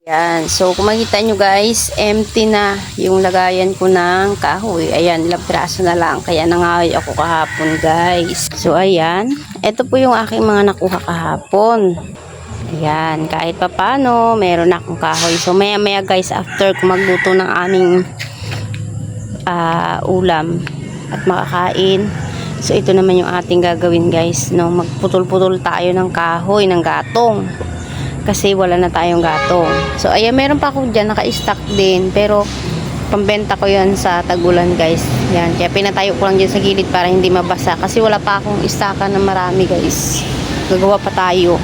Yan. So, kung makita nyo guys, empty na yung lagayan ko ng kahoy. Ayan, ilang piraso na lang. Kaya nangahoy ako kahapon guys. So, ayan. Ito po yung aking mga nakuha kahapon. Ayan, kahit pa paano, meron akong kahoy. So, maya maya guys, after ko magluto ng aming ulam at makakain. So, ito naman yung ating gagawin guys. No? Magputol-putol tayo ng kahoy, ng gatong. Kasi wala na tayong gatong. So, ayan, meron pa ako dyan, naka-stack din. Pero, pambenta ko yan sa tagulan, guys. Yan, kaya pinatayo ko lang dyan sa gilid para hindi mabasa. Kasi wala pa akong stackan na marami, guys. Gagawa pa tayo.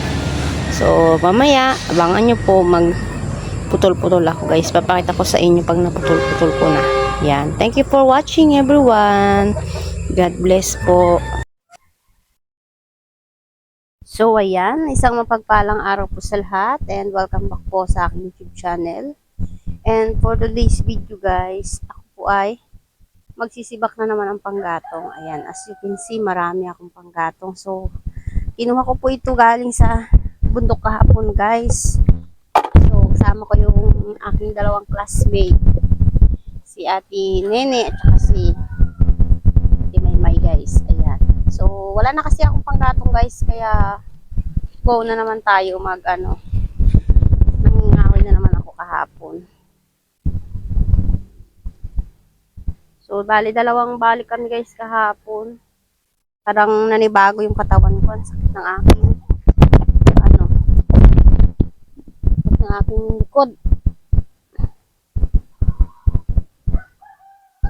So, mamaya, abangan nyo po, magputol-putol ako, guys. Papakita ko sa inyo pag naputol-putol ko na. Yan. Thank you for watching, everyone. God bless po. So, ayan, isang mapagpalang araw po sa lahat and welcome back po sa aking YouTube channel. And for today's video guys, ako po ay magsisibak na naman ang panggatong. Ayan, as you can see, marami akong panggatong. So, kinuha ko po ito galing sa bundok kahapon guys. So, kasama ko yung aking dalawang classmate. Si Ate Nene at saka si Ate Maymay guys. Ayan. So, wala na kasi akong panggatong guys, kaya go na naman tayo nangingahoy na naman ako kahapon. So, bali dalawang balik kami guys kahapon. Parang nanibago yung katawan ko. Ang sakit ng aking likod.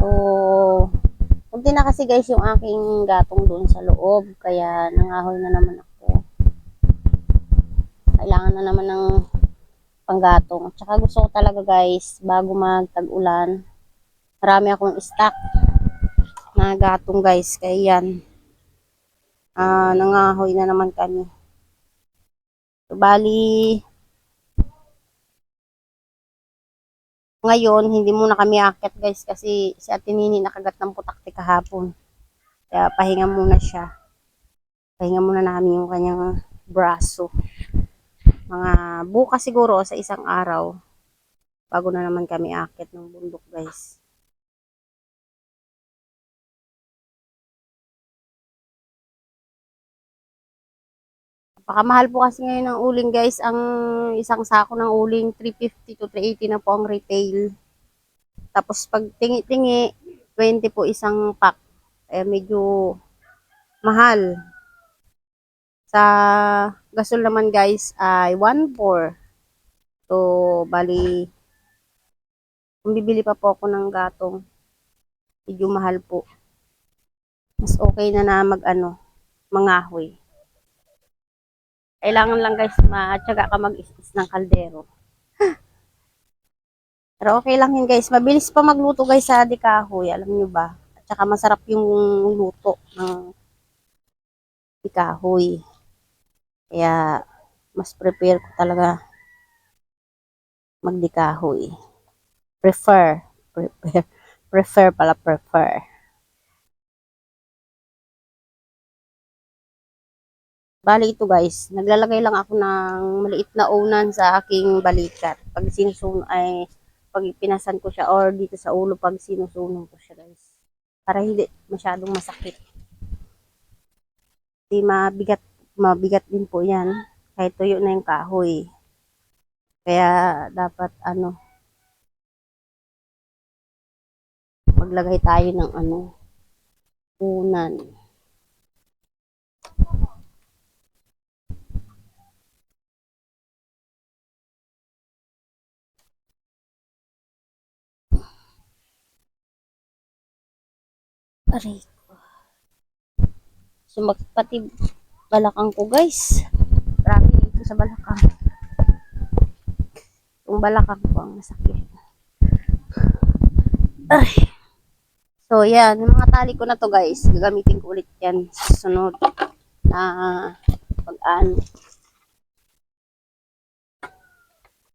So, kunti na kasi guys yung aking gatong doon sa loob. Kaya nangahoy na naman ako. Kailangan na naman ng panggatong. At saka gusto ko talaga guys, bago magtag-ulan, marami akong stock na gatong guys. Kaya yan, nangahoy na naman kami. So, bali, ngayon, hindi muna kami aakyat guys kasi si Ate Nini nakagat ng putakti kahapon. Kaya pahinga muna siya. Pahinga muna namin yung kanyang braso. Mga bukas siguro sa isang araw, bago na naman kami aakyat ng bundok guys. Napakamahal po kasi ngayon ng uling guys. Ang isang sako ng uling, 350 to 380 na po ang retail. Tapos pag tingi-tingi, 20 po isang pack. Medyo mahal. Sa gasol naman guys ay 1.4. So, bali, kung bibili pa po ako ng gatong, medyo mahal po. Mas okay na mangahoy. Kailangan lang guys, matyaga ka mag-is-is ng kaldero. Pero okay lang yun guys. Mabilis pa magluto guys sa dikahoy. Alam nyo ba? At saka masarap yung luto ng dikahoy. Kaya mas prepare ko talaga magdikahoy. Prefer. Bali ito guys, naglalagay lang ako ng maliit na unan sa aking balikat. Pag pinasan ko siya or dito sa ulo pag sinusunog ko siya guys. Para hindi masyadong masakit. Di mabigat din po yan. Kahit tuyo na yung kahoy. Kaya dapat maglagay tayo ng unan. Aray ko. So, pati balakang ko guys. Grabe dito sa balakang. Yung balakang ko ang masakit. Ay. So, yan. Yung mga tali ko na to guys. Gagamitin ko ulit yan sa sunod na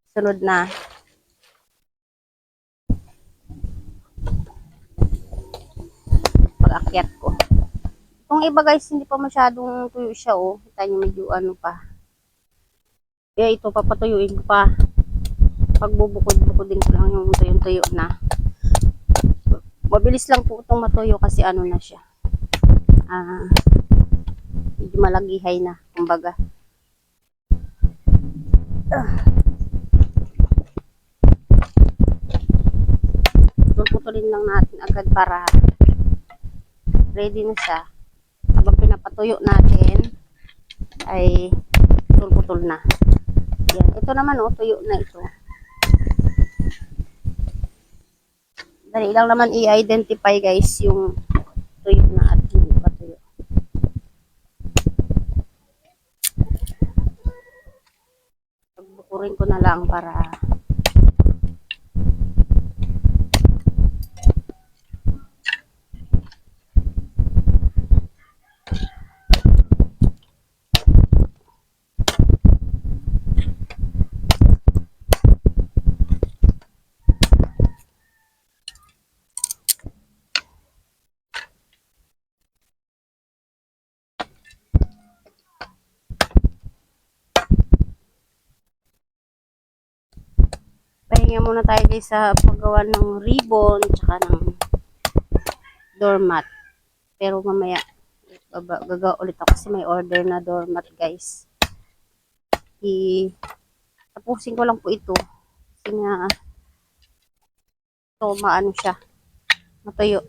sunod na pag-akyat ko. Kung iba guys, hindi pa masyadong tuyo siya oh. Kita nyo medyo pa. Kaya ito, papatuyuin ko pa. pagbubukod-bukodin ko lang yung tuyo-tuyo na. Mabilis lang po itong matuyo kasi ano na siya. Medyo malagihay na, kumbaga. Putulin lang natin agad para ready na siya. Habang pinapatuyo natin ay putol na. Yan. Ito naman tuyo na ito. Dali lang naman i-identify guys yung tuyo na at hindi pa tuyo. Pagbukurin ko na lang para pahinga muna tayo guys sa paggawa ng ribbon tsaka ng doormat. Pero mamaya gagawa ulit ako kasi may order na doormat guys. Tapusin ko lang po ito kasi nga maano siya, matuyo.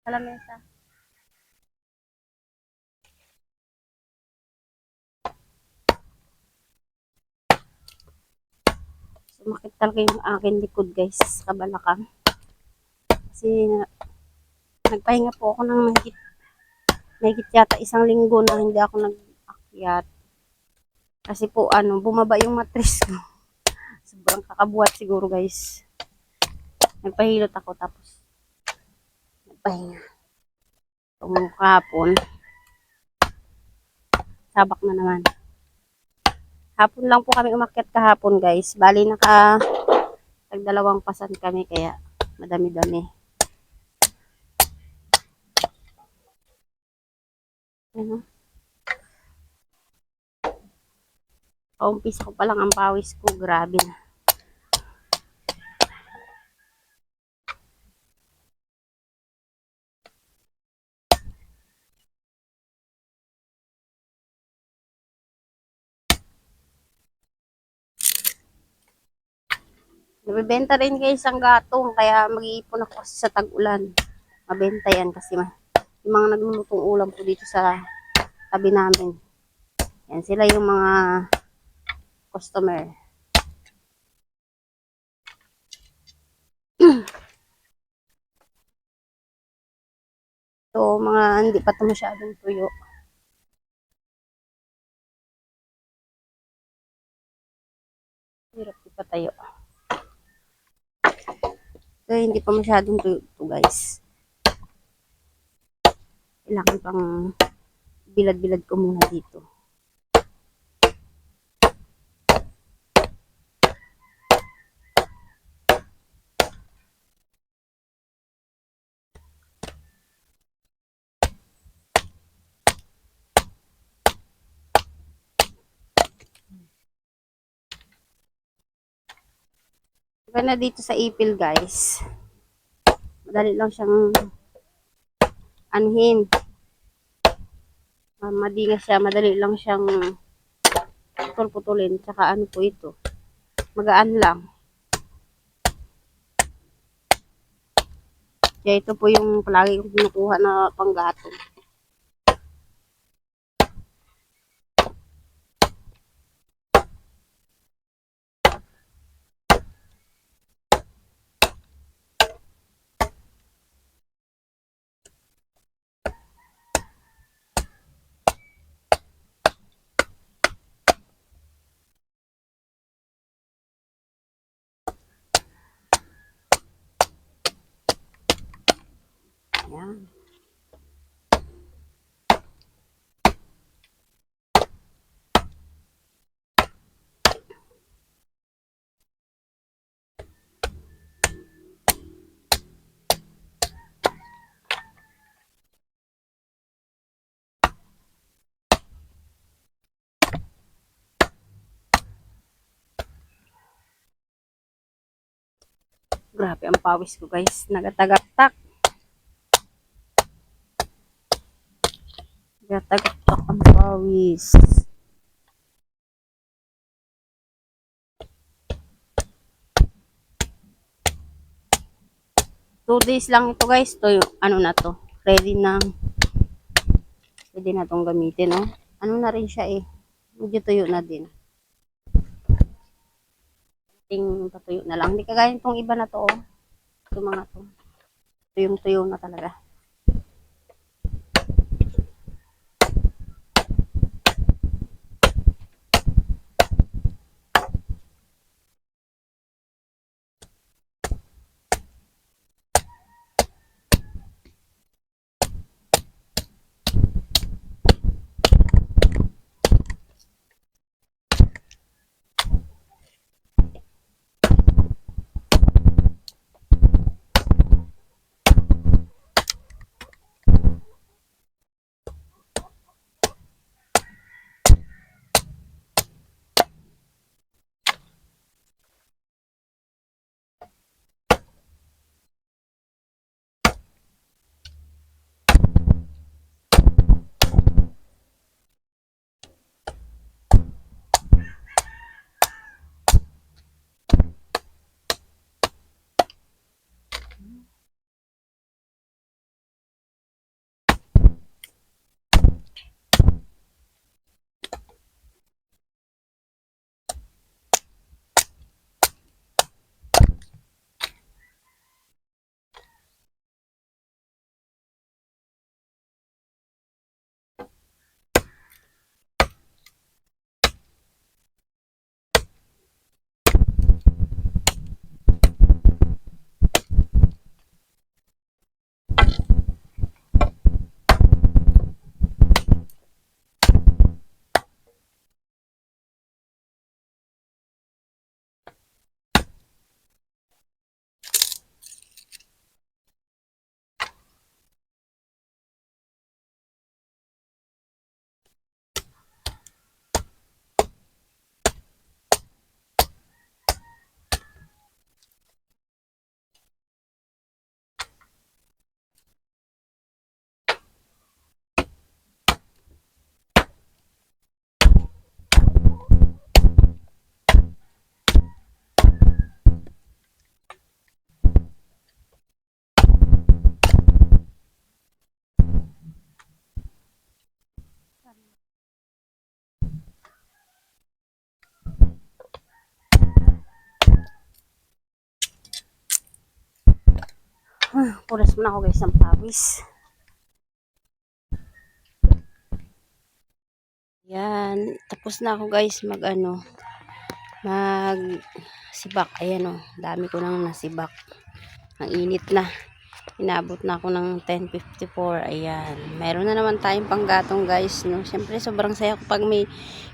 Lamesa. Sumakit talaga yung akin likod guys, kabalakang. Kasi nagpahinga po ako ng mahigit yata 1 linggo na hindi ako nag-akyat. Kasi po bumaba yung mattress ko. Sobrang kakabuhat siguro guys. Nagpahilot ako tapos nagpahinga. Kahapon, sabak na naman. Hapon lang po kami umakyat kahapon guys. Bali tagdalawang pasan kami kaya madami-dami. Ano? Paumpisa ko pa lang ang pawis ko. Grabe na. Nabibenta rin guys ang gatong. Kaya mag-iipon ako kasi sa tag-ulan. Mabenta yan kasi yung mga naglulutong ulam po dito sa tabi namin. Yan sila yung mga customer. So, mga hindi pa ito masyadong tuyo. Hirap ipatayo. So, hindi pa masyadong tuyo ito guys. Kailangan pang bilad-bilad ko muna dito. Iba na dito sa ipil guys. Madali lang siyang anuhin. Madinga siya, madali lang siyang putol-putulin. Tsaka ano po ito, magaan lang. Kaya ito po yung palagi kong kinukuha na panggatong. Ayan. Grabe ang pawis ko guys. Nagatagaktak. Nagatagaktak ang pawis. 2 days lang ito guys. Ito yung ano na to. Ready na. Pwede na itong gamitin. Oh. Ano na rin siya eh. Medyo tuyo na din. Patuyo na lang. Hindi kagaya itong iba na to. Oh. Ito mga to. Tuyong-tuyo na talaga. Punas muna ako guys ng pawis. Yan. Tapos na ako guys mag sibak. Ayan o. Dami ko nang nasibak. Ang init na. Inabot na ako ng 10:54. Ayan. Meron na naman tayong panggatong guys. No? Siyempre sobrang saya ko pag may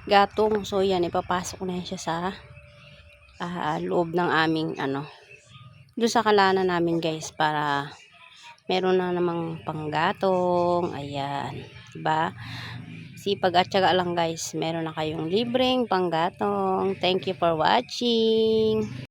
gatong. So yan. Ipapasok ko na siya sa loob ng aming doon sa kalana namin guys. Para meron na namang panggatong. Ayan. Diba? Sipag at syaga lang guys. Meron na kayong libreng panggatong. Thank you for watching.